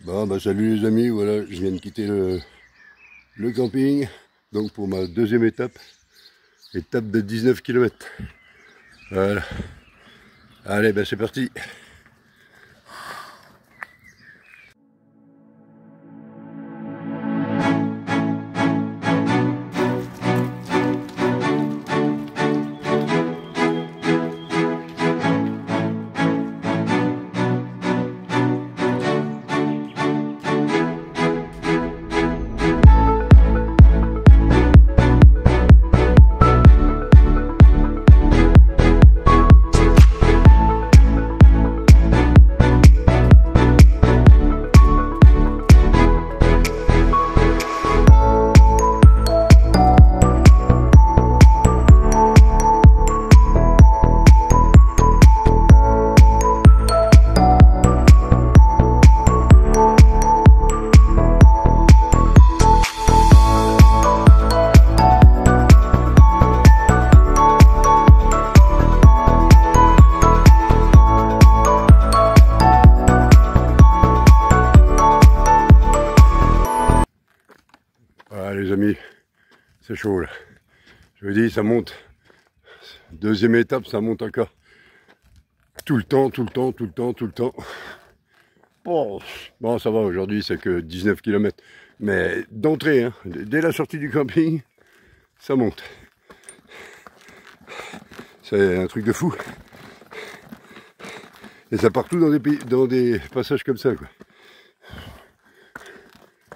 Bon bah salut les amis, voilà, je viens de quitter le camping, donc pour ma deuxième étape de 19 km. Voilà, allez bah c'est parti. Voilà les amis, c'est chaud là. Je vous dis, ça monte. Deuxième étape, ça monte encore. Tout le temps. Bon, ça va, aujourd'hui c'est que 19 km. Mais d'entrée, hein, dès la sortie du camping, ça monte. C'est un truc de fou. Et ça part tout dans des passages comme ça, quoi.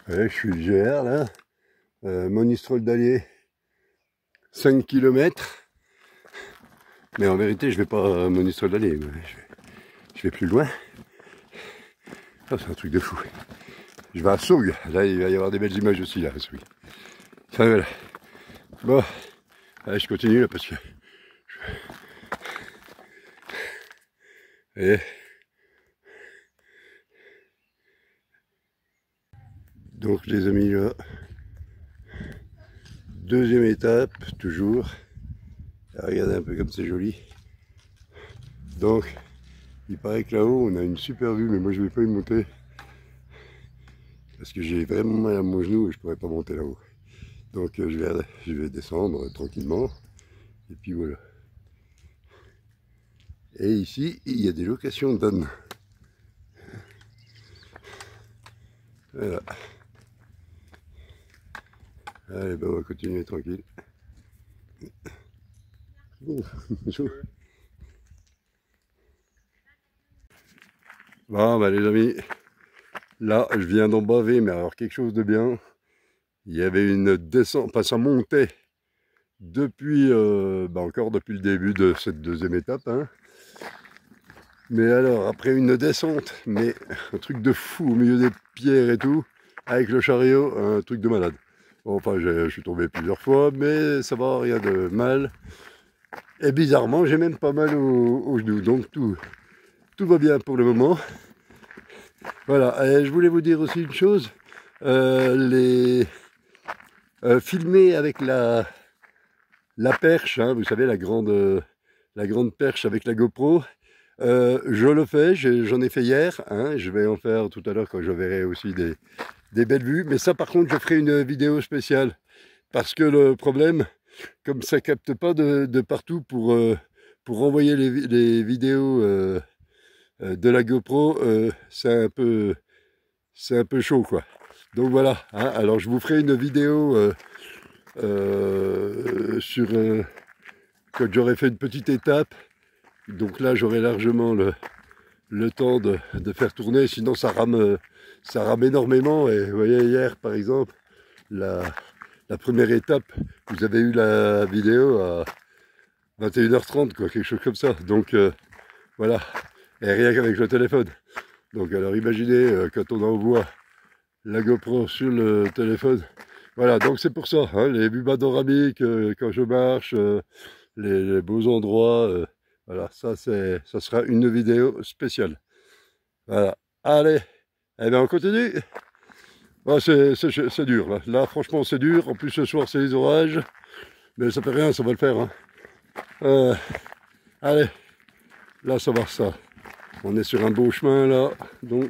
Ouais, je suis le GR là. Monistrol d'Allier, 5 km. Mais en vérité, je vais pas à Monistrol d'Allier. Je vais plus loin. Oh, c'est un truc de fou. Je vais à Saugues. Là, il va y avoir des belles images aussi, là, à Saugues. Ça, voilà. Bon, allez, je continue, là, parce que... Et... Donc, les amis, là... Deuxième étape, toujours. Regardez un peu comme c'est joli. Donc, il paraît que là-haut, on a une super vue, mais moi, je ne vais pas y monter. Parce que j'ai vraiment mal à mon genou et je ne pourrais pas monter là-haut. Donc je vais descendre tranquillement. Et puis voilà. Et ici, il y a des locations d'ânes. Voilà. Allez, ben on va continuer tranquille. Bon, ben les amis, là, je viens d'en baver, mais alors quelque chose de bien. Il y avait une descente, enfin ça montait depuis, encore depuis le début de cette deuxième étape. Hein. Mais alors, après une descente, mais un truc de fou au milieu des pierres et tout, avec le chariot, un truc de malade. Bon, enfin, je suis tombé plusieurs fois, mais ça va, rien de mal. Et bizarrement, j'ai même pas mal au genou, donc tout va bien pour le moment. Voilà, et je voulais vous dire aussi une chose, filmer avec la perche, hein, vous savez, la grande perche avec la GoPro, je le fais, j'en ai fait hier, hein, je vais en faire tout à l'heure quand je verrai aussi des belles vues, mais ça par contre je ferai une vidéo spéciale, parce que le problème, comme ça capte pas de partout pour envoyer les vidéos de la GoPro, c'est un peu chaud quoi. Donc voilà, hein, alors je vous ferai une vidéo sur quand j'aurai fait une petite étape. Donc là, j'aurai largement le temps de faire tourner, sinon ça rame énormément. Et vous voyez, hier, par exemple, la première étape, vous avez eu la vidéo à 21h30, quoi, quelque chose comme ça. Donc, voilà, et rien qu'avec le téléphone. Donc, alors imaginez, quand on envoie la GoPro sur le téléphone, voilà, donc c'est pour ça, hein, les vues panoramiques, quand je marche, les beaux endroits, voilà, ça sera une vidéo spéciale. Voilà. Allez, eh bien on continue. Oh, c'est dur, là. Là, franchement, c'est dur. En plus, ce soir, c'est les orages. Mais ça fait rien, ça va le faire. Hein. Allez, là, ça va, ça. On est sur un beau chemin, là. Donc,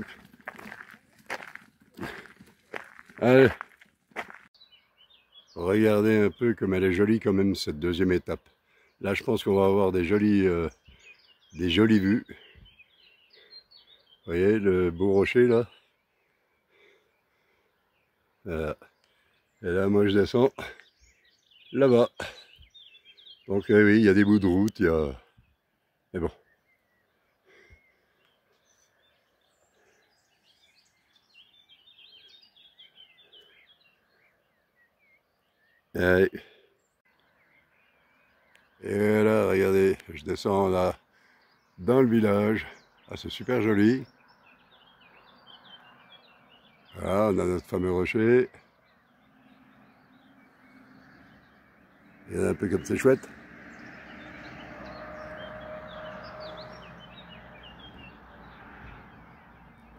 Allez, regardez un peu comme elle est jolie quand même cette deuxième étape. Là, je pense qu'on va avoir des jolies vues. Vous voyez le beau rocher là. Voilà. Et là, moi, je descends là-bas. Donc, oui, il y a des bouts de route, il y a... Mais bon. Allez. Et là, regardez, je descends là, dans le village. Ah, c'est super joli. Voilà, on a notre fameux rocher. Il y en a un peu comme c'est chouette.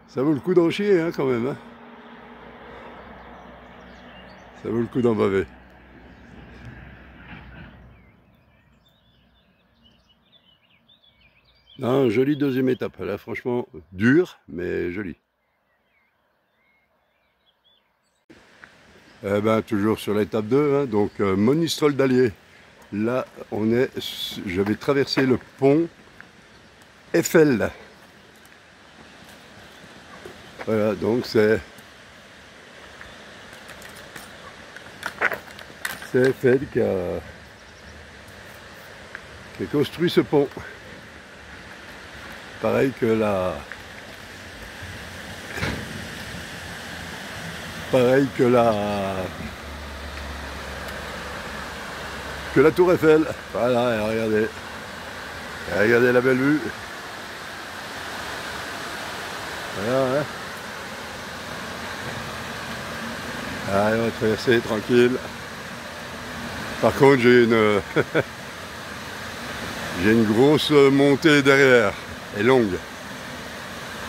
Ça vaut le coup d'en chier, hein, quand même. Hein. Ça vaut le coup d'en baver. Non, jolie deuxième étape. Là, franchement, dur, mais jolie. Eh ben, toujours sur l'étape 2, hein, donc Monistrol d'Allier. Là, je vais traverser le pont Eiffel. Voilà, donc c'est Eiffel qui a construit ce pont. Pareil que la tour Eiffel. Voilà, et regardez. Et regardez la belle vue. Voilà, hein. Allez, on va traverser tranquille. Par contre, j'ai une grosse montée derrière. Elle est longue.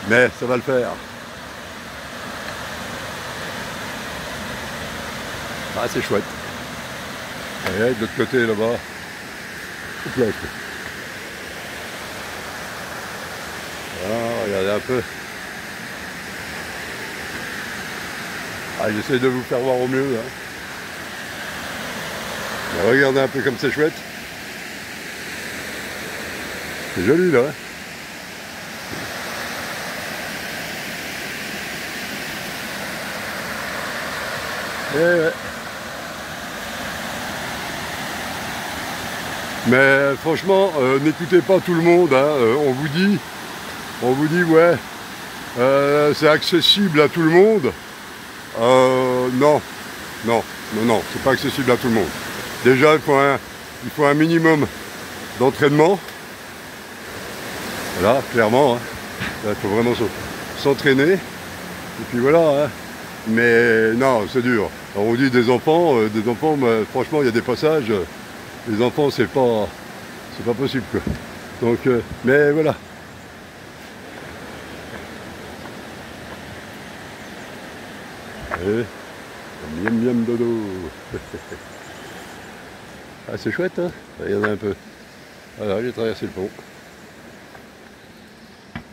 Mais ça va le faire. Ah, c'est chouette. Et de l'autre côté, là-bas, voilà, regardez un peu. Ah, j'essaie de vous faire voir au mieux. Hein. Regardez un peu comme c'est chouette. C'est joli là. Ouais. Mais franchement, n'écoutez pas tout le monde. Hein. On vous dit ouais, c'est accessible à tout le monde. Non, c'est pas accessible à tout le monde. Déjà, il faut un minimum d'entraînement. Voilà, clairement. Hein. Là, il faut vraiment s'entraîner. Et puis voilà. Hein. Mais non, c'est dur. Alors, on dit des enfants, bah, franchement, il y a des passages. Les enfants, c'est pas possible, quoi. Donc, mais voilà. Allez, miam miam dodo. Ah, c'est chouette, hein. Regardez un peu. Voilà, j'ai traversé le pont.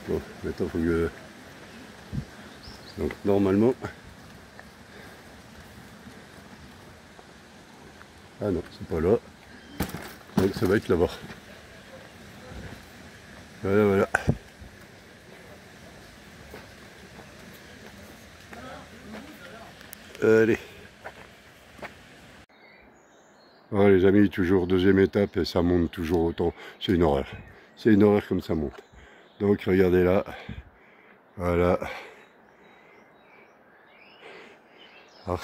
Bon, maintenant, faut que... Donc, normalement... Ah non, c'est pas là. Donc, ça va être là-bas. Voilà. Allez. Voilà les amis, toujours deuxième étape et ça monte toujours autant. C'est une horreur. C'est une horreur comme ça monte. Donc regardez là. Voilà. Alors,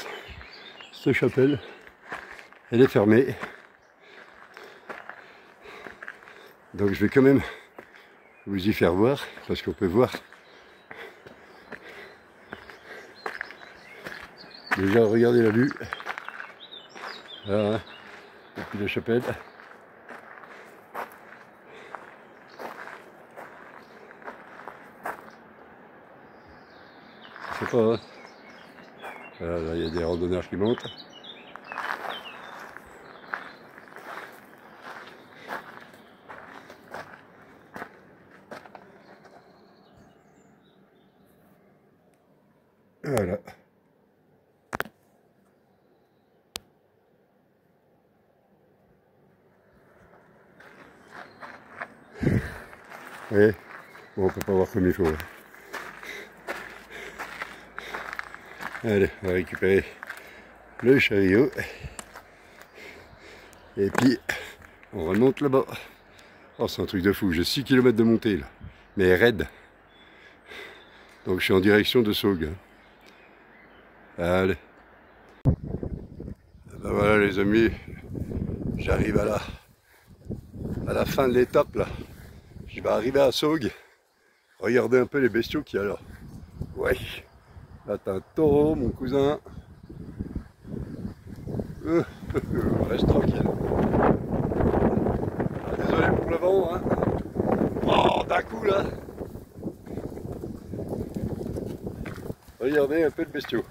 cette chapelle, elle est fermée. Donc je vais quand même vous y faire voir, parce qu'on peut voir. Déjà regardez la vue. Voilà. Depuis la chapelle. Je sais pas. Hein. Voilà, là il y a des randonneurs qui montent. Voilà. Ouais. Bon, on peut pas voir comme il faut. Ouais. Allez, on va récupérer le chariot. Et puis, on remonte là-bas. Oh, c'est un truc de fou. J'ai 6 km de montée, là. Mais raide. Donc, je suis en direction de Saugues. Allez. Ben voilà, les amis. J'arrive à la fin de l'étape, là. Je vais arriver à Saugues. Regardez un peu les bestiaux qu'il y a là. Ouais. Là, t'as un taureau, mon cousin. Reste tranquille. Ah, désolé pour le vent, hein. Oh, d'un coup, là. Regardez un peu le bestiau.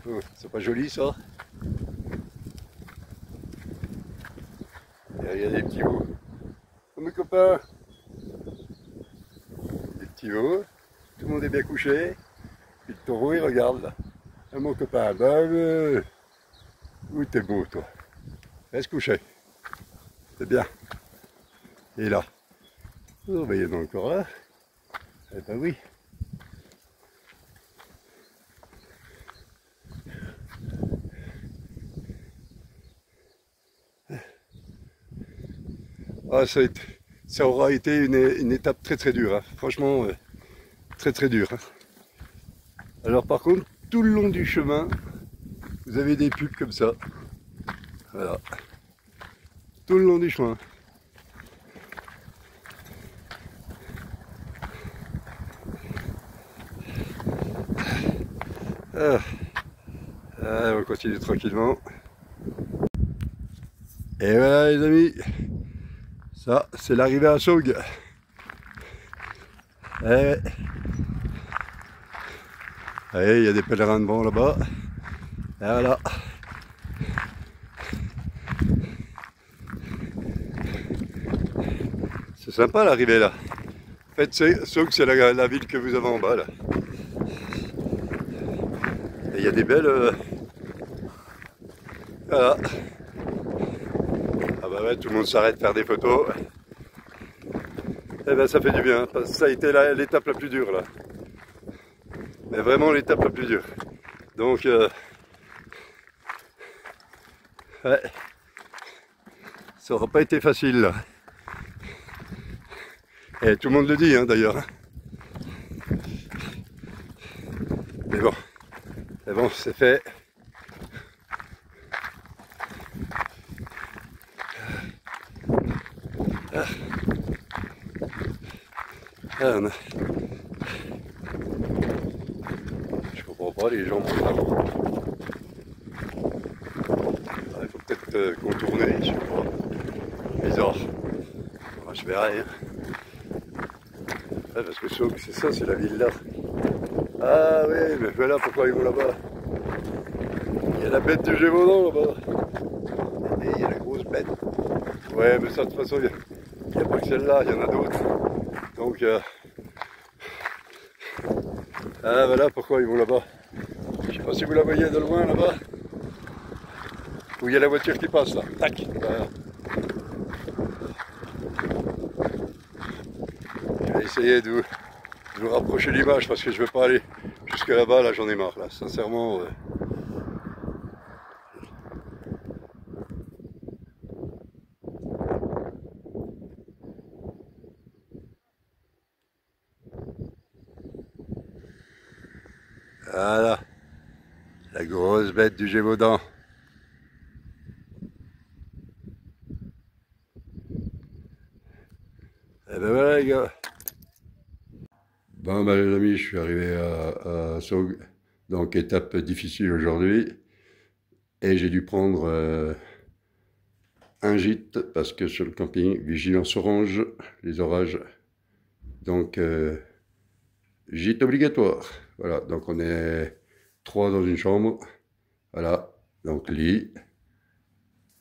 Oh, c'est pas joli, ça. Il y a des petits veaux. Oh, mes copains. Des petits veaux. Tout le monde est bien couché. Puis le taureau, il regarde, là. Ah, mon copain, où t'es beau, toi. Reste couché. C'est bien. Et là. Oh, ben, il y en a encore là. Eh ben oui. Ah, ça aura été une étape très très dure. Hein. Franchement, très très dure. Hein. Alors par contre, tout le long du chemin, vous avez des pubs comme ça. Voilà. Tout le long du chemin. Ah. Ah, on continue tranquillement. Et voilà les amis, ça c'est l'arrivée à Saugues. Et il y a des pèlerins de vent là-bas. Et voilà. C'est sympa l'arrivée là. En fait, Saugues c'est la ville que vous avez en bas là. Et il y a des belles... Voilà. Ah bah ouais, tout le monde s'arrête faire des photos. Et ben ça fait du bien, parce que ça a été l'étape la plus dure là. Mais vraiment l'étape la plus dure. Donc, ouais, ça n'aura pas été facile là. Et tout le monde le dit hein, d'ailleurs. Mais bon, c'est fait. Ah, je comprends pas, les gens montent là-haut. Il faut peut-être contourner, je sais pas. Bizarre. Enfin, je verrai. Hein. Ah, parce que Saugues, c'est ça, c'est la ville là. Ah oui, mais voilà pourquoi ils vont là-bas. Il y a la bête du Gévaudan là-bas. Et il y a la grosse bête. Ouais, mais ça, de toute façon, il n'y a pas que celle-là, il y en a d'autres. Donc, ah voilà pourquoi ils vont là-bas. Je sais pas si vous la voyez de loin là-bas. Où il y a la voiture qui passe là. Tac. Voilà. Je vais essayer de vous rapprocher l'image parce que je ne veux pas aller jusque là-bas, là j'en ai marre là, sincèrement. Voilà, la grosse bête du Gévaudan. Et ben voilà les gars. Bon ben les amis, je suis arrivé à Saugues, donc étape difficile aujourd'hui. Et j'ai dû prendre un gîte parce que sur le camping, vigilance orange, les orages. Donc gîte obligatoire. Voilà, donc on est 3 dans une chambre. Voilà, donc lit,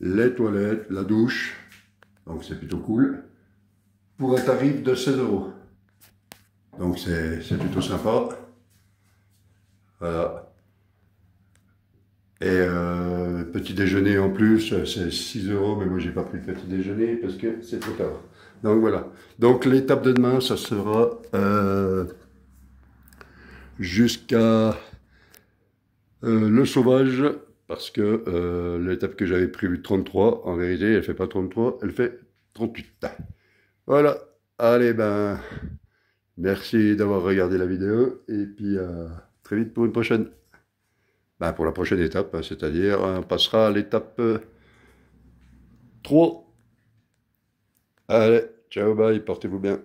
les toilettes, la douche. Donc c'est plutôt cool. Pour un tarif de 16 €. Donc c'est plutôt sympa. Voilà. Et petit déjeuner en plus, c'est 6 euros, mais moi j'ai pas pris le petit déjeuner parce que c'est trop tard. Donc voilà. Donc l'étape de demain, ça sera jusqu'à le sauvage, parce que l'étape que j'avais prévue de 33, en vérité, elle fait pas 33, elle fait 38. Voilà. Allez, ben, merci d'avoir regardé la vidéo, et puis très vite pour une prochaine. Ben, pour la prochaine étape, hein, c'est-à-dire, on passera à l'étape 3. Allez, ciao, bye, portez-vous bien.